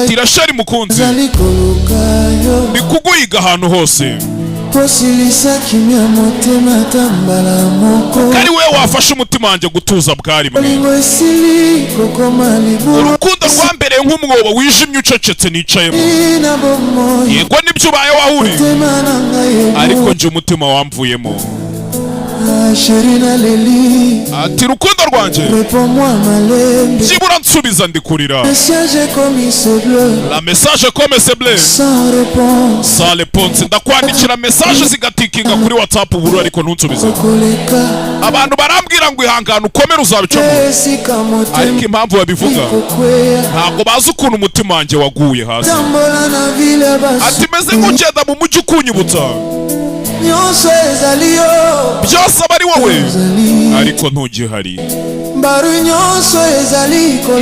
ati Rasheli mukunzi ndi kuguhiga ahantu hose kari we wafashe umutima wanjye gutuza bwarimwe urukundo rwambereye nk'umwobo wijimye ucecetse nicayemo yego nibyo ubaye wahuri ariko nje umutima wamvuyemo ati rukundo rwanjye byibura nsubiza ndikurira la message comme c'est bleu sans réponse ndakwandikira message zigatikinga kuri WhatsApp uburu ariko ntunsubize abantu barambwira ngo ihangana ukomere uzabicamo ariko impamvu babivuga ntabwo bazi ukuntu umutima wanjye waguye hasi ati meze nk'ugenda mu mujyi ukunyibutsa byose aba ari wowe ariko ntugihari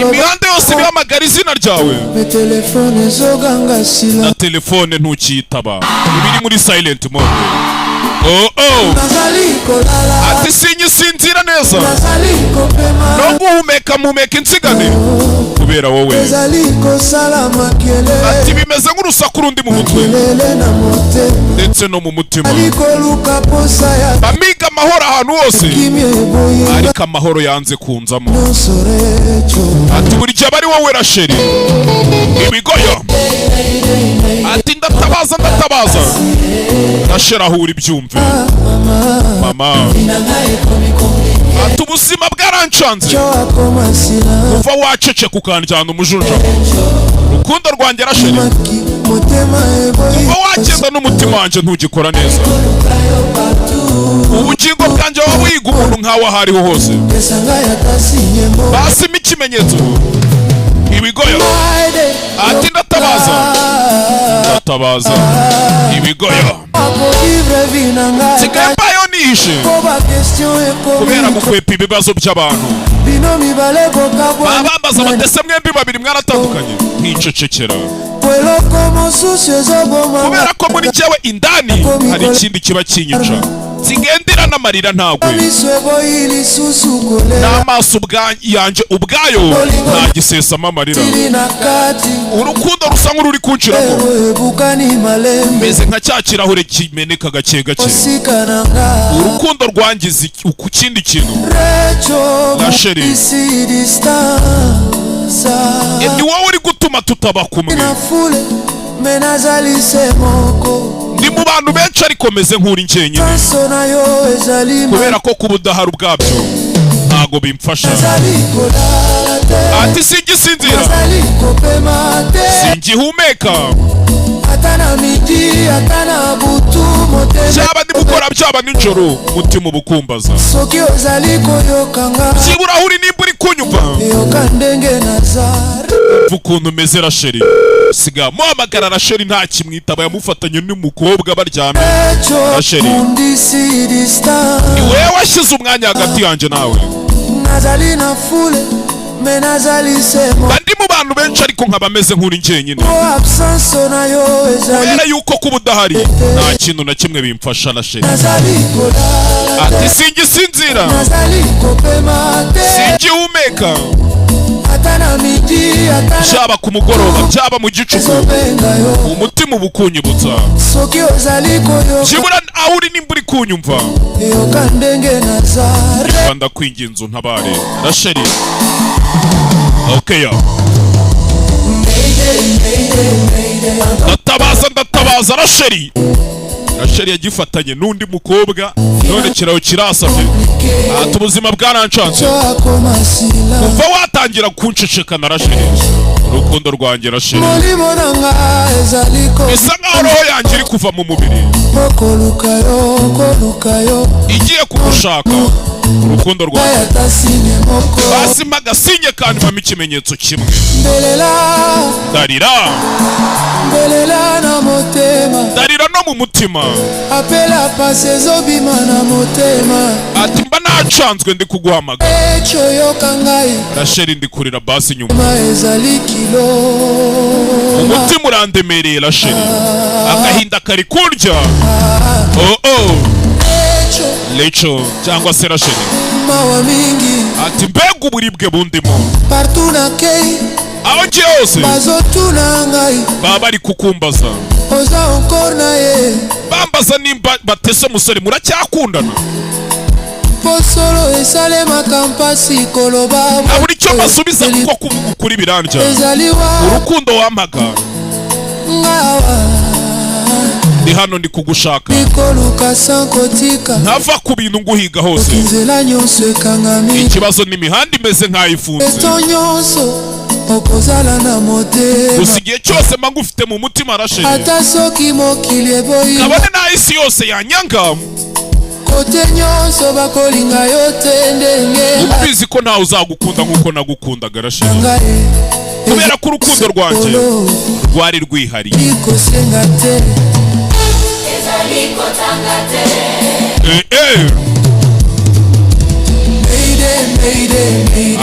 imihanda yose ibihamagara izina ryawe na telefone ntukiyitaba ibiri muri silent mode ati sinyisinzira neza no guhumeka mpumeka insigane kubera wowe ati bimeze nk'urusaku rundi mu mutwe ndetse no mu mutima bamiga amahoro ahantu hose ariko amahoro yanze kunzamo ati buri gihe aba ari wowe Rasheli ibigoyo ati ndatabaza Rasheli ahura ibyumve mama ati ubuzima bwarancanze kuva waceceka ukanjyana umujunja rukundo rwanjye Rasheli kuva wagenda n'umutima wanjye ntugikora neza ubugingo bwanjye waba wiga umuntu nk'aho aho ariho hose basima ikimenyetso ibigoyo ati ndatabaza ibigoyo nsigaye mbayeho nihishe kubera gukwepa ibibazo by'abantu babambaza batese mwembi babiri mwaratandukanye nkicecekera kubera ko muri cyewe indani hari ikindi kiba kinyica singendera n'amarira ntagwe n'amaso yanjye ubwayo ntagisesamo amarira urukundo rusa nk'ururi kunshiramo meze nka cya kirahure kimeneka gake gake urukundo rwangize ku kindi kintu Rasheli ni wowe uri gutuma tutaba kumwe ndi mu bantu benshi ariko meze nk'uri njyenyine kubera ko kuba udahari ubwabyo ntago bimfasha ati singisinzira singihumeka byaba ndi gukora byaba nijoro umutima ubukumbaza byibura aho uri nimba uri kunyumva ukuntu umeze Rasheli siga muhamagara Rasheli nta kimwitaba yamufatanye n'umukobwa baryamye Rasheli ni wewe washyize umwanya hagati yanjye nawe bandi mu bantu benshi ariko nkaba meze nk'uri njyenyine kubera yuko kuba udahari nta kintu na kimwe bimfasha Rasheli ati singisinzira singihumeka byaba ku mugoroba byaba mu gicuku umutima uba ukunyibutsa byibura aho uri nimba uri kunyumva ndakwinginze untabare Rasheli okay ndatabaza Rasheli yagifatanye n'undi mukobwa none kiraho kirasabye ati ubuzima bwarancanze kuva watangira kunsheceka na Rasheli urukundo rwanjye Rasheli bisa nkaho roho yanjye iri kuva mu mubiri igiye kugushaka urukundo rwanjye basima agasinye kandi mpamo ikimenyetso kimwe darira no mu mutima ati mba nacanzwe ndi kuguhamagara Rasheli ndi kurira basi nyuma umutima urandemereye Rasheli agahinda kari kurya Lecho cyangwa se Rasheli ati mbega uburibwe bundimo aho ngiye hose baba bari kukumbaza, bambaza nimba batese musore muracyakundana. Nabura icyo basubiza kuko kuri birandya urukundo wampaga. Ndi hano ndi kugushaka, ntava ku bintu nguhiga hose. Ikibazo n'imihanda imeze nk'ayifunze, gusa igihe cyose mba ngufite mu mutima Rachel, kabone n'isi yose yanyanga. Ubizi ko ntawe uzagukunda nk'uko nagukundaga Rachel, kubera ko urukundo rwanjye rwari rwihariye.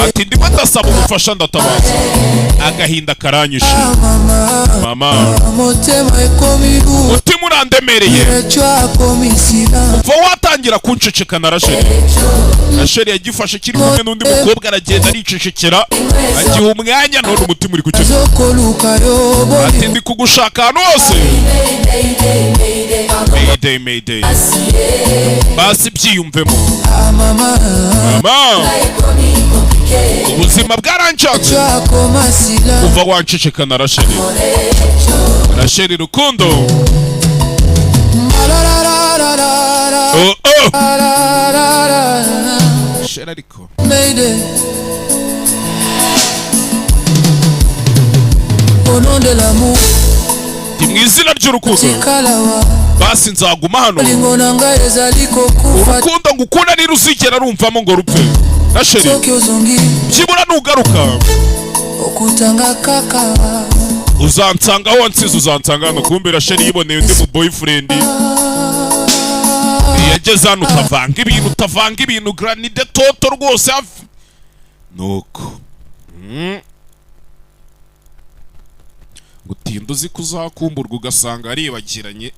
Ati ndimo ndasaba umufasha ndatabaza, agahinda karanyishe mama, umutima urandemereye kuva watangira kuncecekana Rachel. Rachel yagifashe kiri kumwe n'undi mukobwa aragenda aricecekera, agiha umwanya none umutima uri kuceceka. Ati ndi kugushaka ahantu hose. Mayday, mayday. Basi byiyumvemo mama, ubuzima bwarancatse kuva wancecekana Rachel. Rachel rukundo, Rachel ariko ndi mu izina ry'urukundo, basi nzaguma hano. Urukundo ngukunda ntiruzigera rumvamo ngo rupfe Rachel, byibura nugaruka uzansanga aho wansize, uzansanga hano. Kumbe Rachel yiboneye undi mu boyfriend, yageze hano utavanga ibintu granide toto rwose hafi nuko gutinda uzi kuzakumburwa ugasanga aribagiranye.